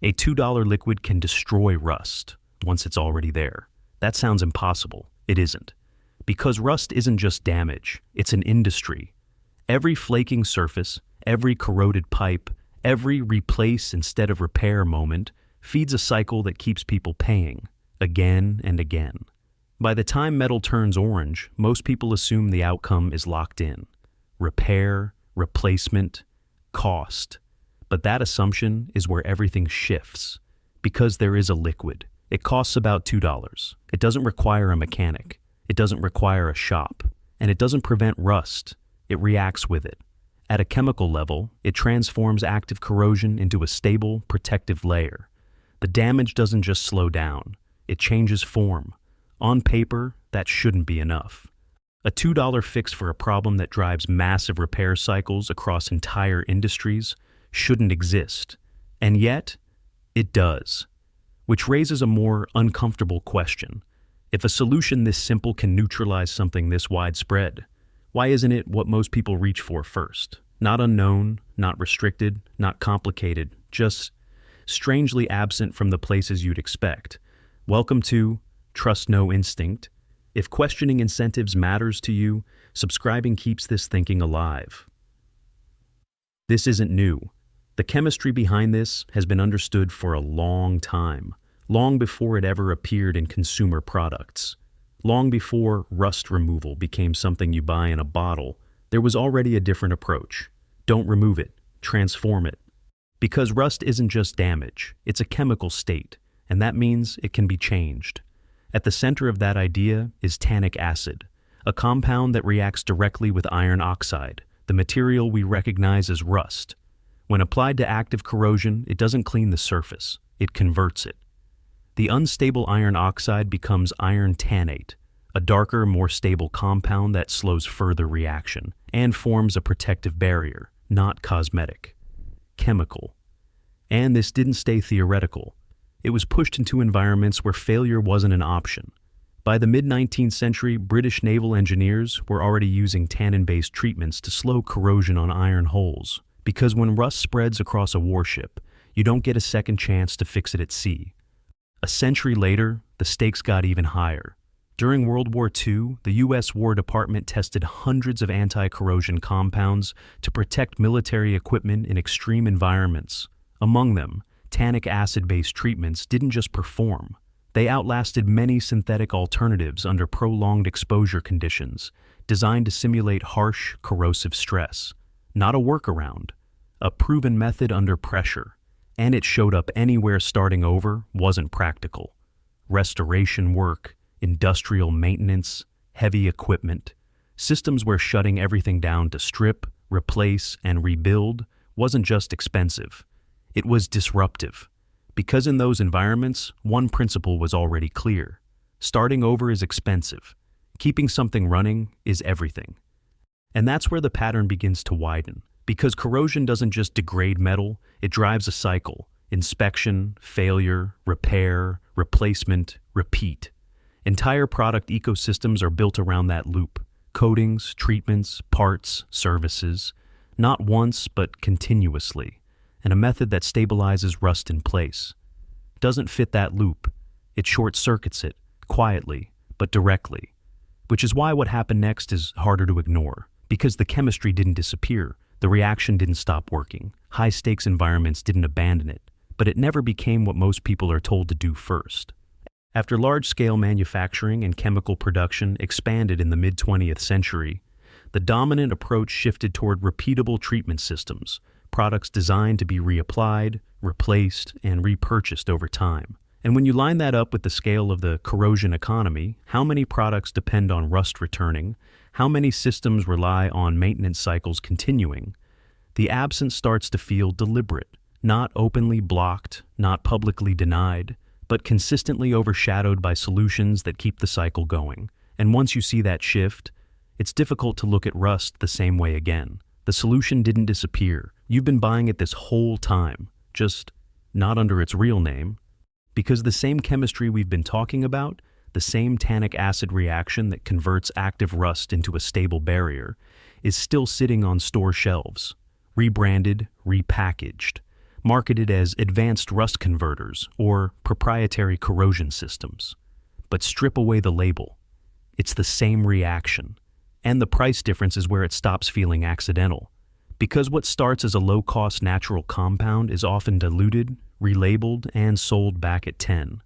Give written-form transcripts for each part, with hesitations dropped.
A $2 liquid can destroy rust once it's already there. That sounds impossible. It isn't. Because rust isn't just damage, it's an industry. Every flaking surface, every corroded pipe, every replace instead of repair moment feeds a cycle that keeps people paying, again and again. By the time metal turns orange, most people assume the outcome is locked in. Repair, replacement, cost. But that assumption is where everything shifts. Because there is a liquid. It costs about $2. It doesn't require a mechanic. It doesn't require a shop. And it doesn't prevent rust. It reacts with it. At a chemical level, it transforms active corrosion into a stable, protective layer. The damage doesn't just slow down. It changes form. On paper, that shouldn't be enough. A $2 fix for a problem that drives massive repair cycles across entire industries shouldn't exist. And yet, it does. Which raises a more uncomfortable question. If a solution this simple can neutralize something this widespread, why isn't it what most people reach for first? Not unknown, not restricted, not complicated, just strangely absent from the places you'd expect. Welcome to Trust No Instinct. If questioning incentives matters to you, subscribing keeps this thinking alive. This isn't new. The chemistry behind this has been understood for a long time, long before it ever appeared in consumer products. Long before rust removal became something you buy in a bottle, there was already a different approach. Don't remove it, transform it. Because rust isn't just damage, it's a chemical state, and that means it can be changed. At the center of that idea is tannic acid, a compound that reacts directly with iron oxide, the material we recognize as rust. When applied to active corrosion, it doesn't clean the surface, it converts it. The unstable iron oxide becomes iron tannate, a darker, more stable compound that slows further reaction and forms a protective barrier, not cosmetic. Chemical. And this didn't stay theoretical. It was pushed into environments where failure wasn't an option. By the mid-19th century, British naval engineers were already using tannin-based treatments to slow corrosion on iron hulls, because when rust spreads across a warship, you don't get a second chance to fix it at sea. A century later, the stakes got even higher. During World War II, the U.S. War Department tested hundreds of anti-corrosion compounds to protect military equipment in extreme environments. Among them, tannic acid-based treatments didn't just perform. They outlasted many synthetic alternatives under prolonged exposure conditions, designed to simulate harsh, corrosive stress. Not a workaround, a proven method under pressure. And it showed up anywhere starting over wasn't practical. Restoration work, industrial maintenance, heavy equipment, systems where shutting everything down to strip, replace, and rebuild wasn't just expensive. It was disruptive. Because in those environments, one principle was already clear. Starting over is expensive. Keeping something running is everything. And that's where the pattern begins to widen. Because corrosion doesn't just degrade metal, it drives a cycle. Inspection, failure, repair, replacement, repeat. Entire product ecosystems are built around that loop. Coatings, treatments, parts, services. Not once, but continuously. And a method that stabilizes rust in place. Doesn't fit that loop. It short-circuits it, quietly, but directly. Which is why what happened next is harder to ignore. Because the chemistry didn't disappear. The reaction didn't stop working. High-stakes environments didn't abandon it. But it never became what most people are told to do first. After large-scale manufacturing and chemical production expanded in the mid-20th century, the dominant approach shifted toward repeatable treatment systems, products designed to be reapplied, replaced, and repurchased over time. And when you line that up with the scale of the corrosion economy, how many products depend on rust returning, how many systems rely on maintenance cycles continuing, the absence starts to feel deliberate, not openly blocked, not publicly denied, but consistently overshadowed by solutions that keep the cycle going. And once you see that shift, it's difficult to look at rust the same way again. The solution didn't disappear. You've been buying it this whole time, just not under its real name. Because the same chemistry we've been talking about, the same tannic acid reaction that converts active rust into a stable barrier, is still sitting on store shelves, rebranded, repackaged, marketed as advanced rust converters or proprietary corrosion systems. But strip away the label. It's the same reaction. And the price difference is where it stops feeling accidental. Because what starts as a low-cost natural compound is often diluted, relabeled, and sold back at 10,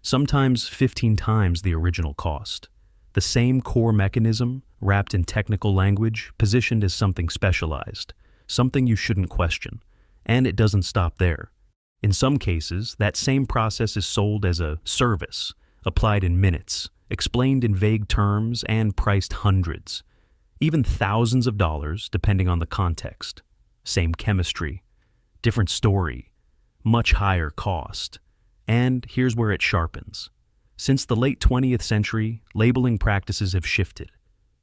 sometimes 15 times the original cost. The same core mechanism, wrapped in technical language, positioned as something specialized, something you shouldn't question. And it doesn't stop there. In some cases, that same process is sold as a service, applied in minutes, explained in vague terms, and priced hundreds, even thousands of dollars, depending on the context. Same chemistry, different story, much higher cost. And here's where it sharpens. Since the late 20th century, labeling practices have shifted.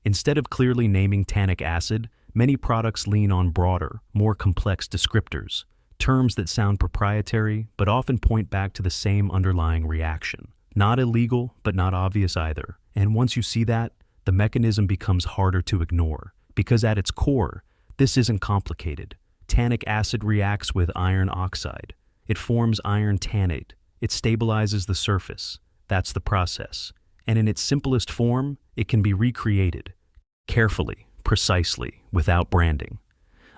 Instead of clearly naming tannic acid, many products lean on broader, more complex descriptors, terms that sound proprietary but often point back to the same underlying reaction. Not illegal, but not obvious either. And once you see that, the mechanism becomes harder to ignore, because at its core, this isn't complicated. Tannic acid reacts with iron oxide. It forms iron tannate. It stabilizes the surface. That's the process. And in its simplest form, it can be recreated. Carefully, precisely, without branding.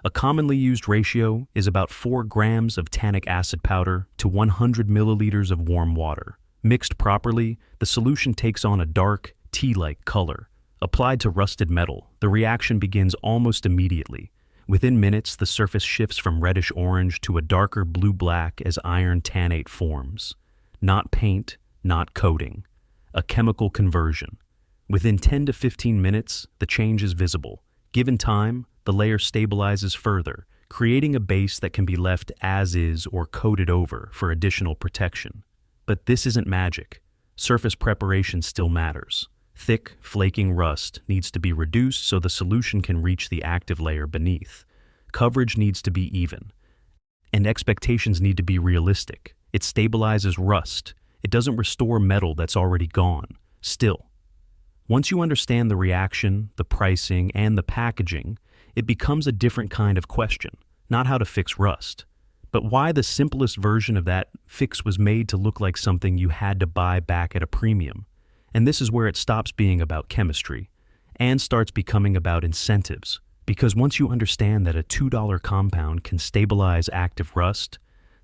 A commonly used ratio is about 4 grams of tannic acid powder to 100 milliliters of warm water. Mixed properly, the solution takes on a dark, tea-like color. Applied to rusted metal, the reaction begins almost immediately. Within minutes, the surface shifts from reddish-orange to a darker blue-black as iron tannate forms. Not paint, not coating. A chemical conversion. Within 10 to 15 minutes, the change is visible. Given time, the layer stabilizes further, creating a base that can be left as is or coated over for additional protection. But this isn't magic. Surface preparation still matters. Thick, flaking rust needs to be reduced so the solution can reach the active layer beneath. Coverage needs to be even. And expectations need to be realistic. It stabilizes rust. It doesn't restore metal that's already gone. Still, once you understand the reaction, the pricing, and the packaging, it becomes a different kind of question. Not how to fix rust, but why the simplest version of that fix was made to look like something you had to buy back at a premium. And this is where it stops being about chemistry and starts becoming about incentives. Because once you understand that a $2 compound can stabilize active rust,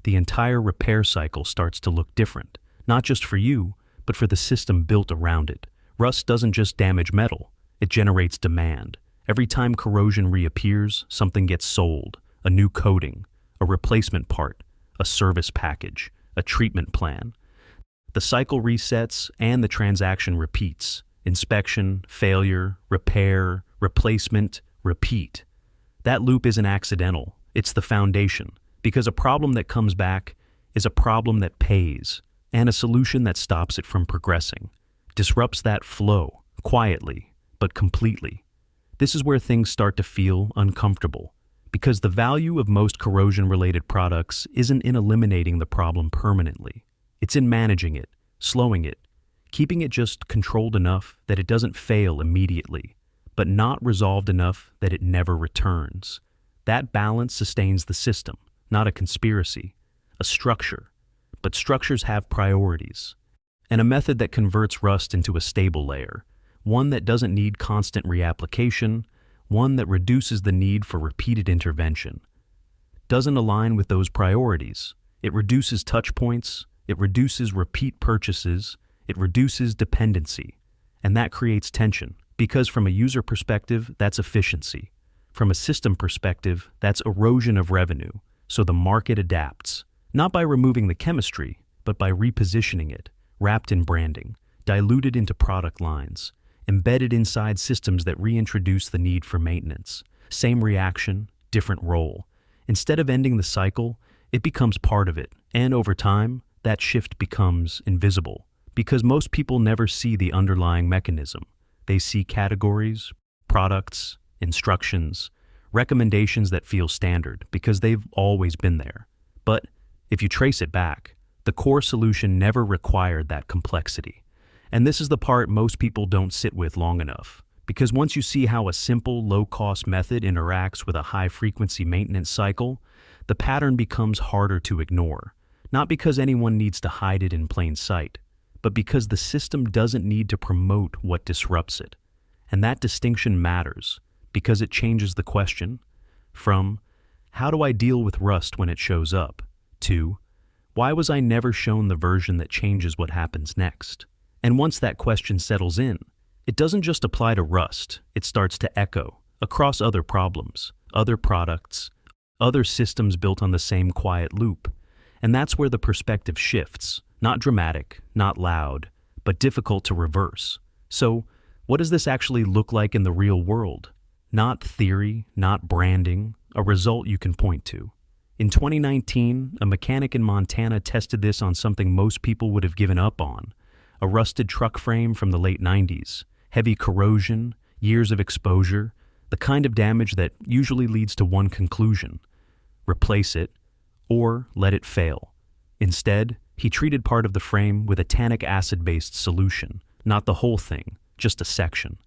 the entire repair cycle starts to look different, not just for you, but for the system built around it. Rust doesn't just damage metal, it generates demand. Every time corrosion reappears, something gets sold, a new coating, a replacement part, a service package, a treatment plan. The cycle resets and the transaction repeats. Inspection, failure, repair, replacement, repeat. That loop isn't accidental, it's the foundation, because a problem that comes back is a problem that pays, and a solution that stops it from progressing, disrupts that flow, quietly, but completely. This is where things start to feel uncomfortable, because the value of most corrosion-related products isn't in eliminating the problem permanently. It's in managing it, slowing it, keeping it just controlled enough that it doesn't fail immediately, but not resolved enough that it never returns. That balance sustains the system, not a conspiracy, a structure. But structures have priorities, and a method that converts rust into a stable layer, one that doesn't need constant reapplication, one that reduces the need for repeated intervention, doesn't align with those priorities. It reduces touch points, it reduces repeat purchases, it reduces dependency, and that creates tension, because from a user perspective, that's efficiency. From a system perspective, that's erosion of revenue, so the market adapts, not by removing the chemistry, but by repositioning it, wrapped in branding, diluted into product lines, embedded inside systems that reintroduce the need for maintenance. Same reaction, different role. Instead of ending the cycle, it becomes part of it, and over time, that shift becomes invisible, because most people never see the underlying mechanism. They see categories, products, instructions, recommendations that feel standard because they've always been there. But if you trace it back, the core solution never required that complexity. And this is the part most people don't sit with long enough, because once you see how a simple, low-cost method interacts with a high-frequency maintenance cycle, the pattern becomes harder to ignore, not because anyone needs to hide it in plain sight, but because the system doesn't need to promote what disrupts it. And that distinction matters because it changes the question from, how do I deal with rust when it shows up, to, why was I never shown the version that changes what happens next? And once that question settles in, it doesn't just apply to rust, it starts to echo across other problems, other products, other systems built on the same quiet loop. And that's where the perspective shifts, not dramatic, not loud, but difficult to reverse. So, what does this actually look like in the real world? Not theory, not branding, a result you can point to. In 2019, a mechanic in Montana tested this on something most people would have given up on, a rusted truck frame from the late 90s, heavy corrosion, years of exposure, the kind of damage that usually leads to one conclusion: replace it or let it fail. Instead, he treated part of the frame with a tannic acid-based solution, not the whole thing, just a section.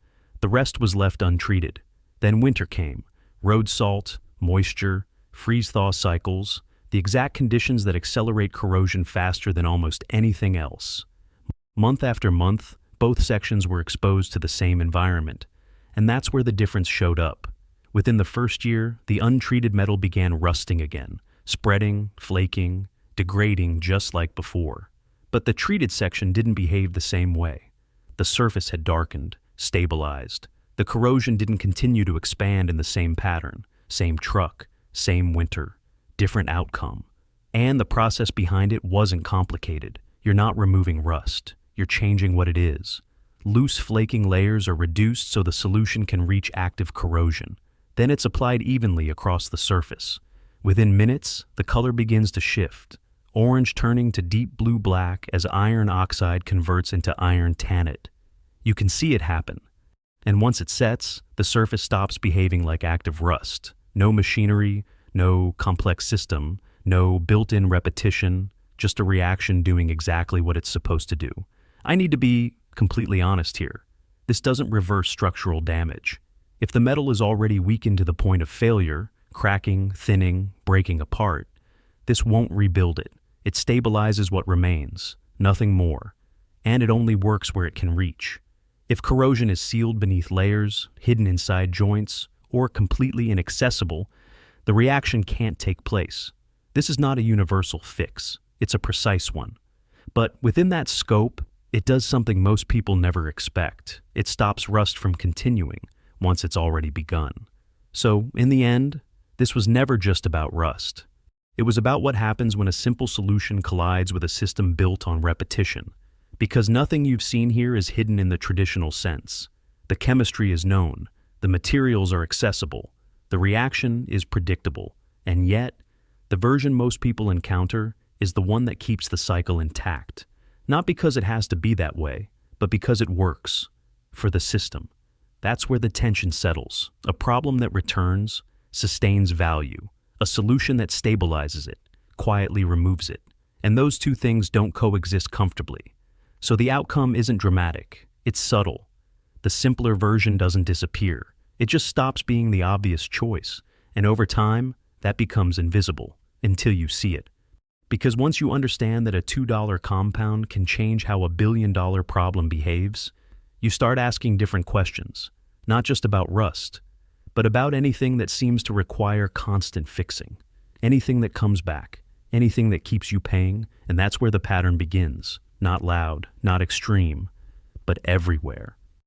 The rest was left untreated. Then winter came, road salt, moisture, freeze-thaw cycles, the exact conditions that accelerate corrosion faster than almost anything else. Month after month, both sections were exposed to the same environment, and that's where the difference showed up. Within the first year, the untreated metal began rusting again, spreading, flaking, degrading just like before. But the treated section didn't behave the same way. The surface had darkened, stabilized. The corrosion didn't continue to expand in the same pattern, same truck, same winter, different outcome. And the process behind it wasn't complicated. You're not removing rust. You're changing what it is. Loose flaking layers are reduced so the solution can reach active corrosion. Then it's applied evenly across the surface. Within minutes, the color begins to shift, orange turning to deep blue-black as iron oxide converts into iron tannate. You can see it happen. And once it sets, the surface stops behaving like active rust. No machinery, no complex system, no built-in repetition, just a reaction doing exactly what it's supposed to do. I need to be completely honest here. This doesn't reverse structural damage. If the metal is already weakened to the point of failure, cracking, thinning, breaking apart, this won't rebuild it. It stabilizes what remains, nothing more. And it only works where it can reach. If corrosion is sealed beneath layers, hidden inside joints, or completely inaccessible, the reaction can't take place. This is not a universal fix. It's a precise one. But within that scope, it does something most people never expect. It stops rust from continuing once it's already begun. So, in the end, this was never just about rust. It was about what happens when a simple solution collides with a system built on repetition. Because nothing you've seen here is hidden in the traditional sense. The chemistry is known, the materials are accessible, the reaction is predictable, and yet, the version most people encounter is the one that keeps the cycle intact. Not because it has to be that way, but because it works. For the system. That's where the tension settles. A problem that returns, sustains value. A solution that stabilizes it, quietly removes it. And those two things don't coexist comfortably. So the outcome isn't dramatic. It's subtle. The simpler version doesn't disappear. It just stops being the obvious choice. And over time, that becomes invisible until you see it. Because once you understand that a $2 compound can change how a billion-dollar problem behaves, you start asking different questions, not just about rust, but about anything that seems to require constant fixing, anything that comes back, anything that keeps you paying, and that's where the pattern begins. Not loud, not extreme, but everywhere.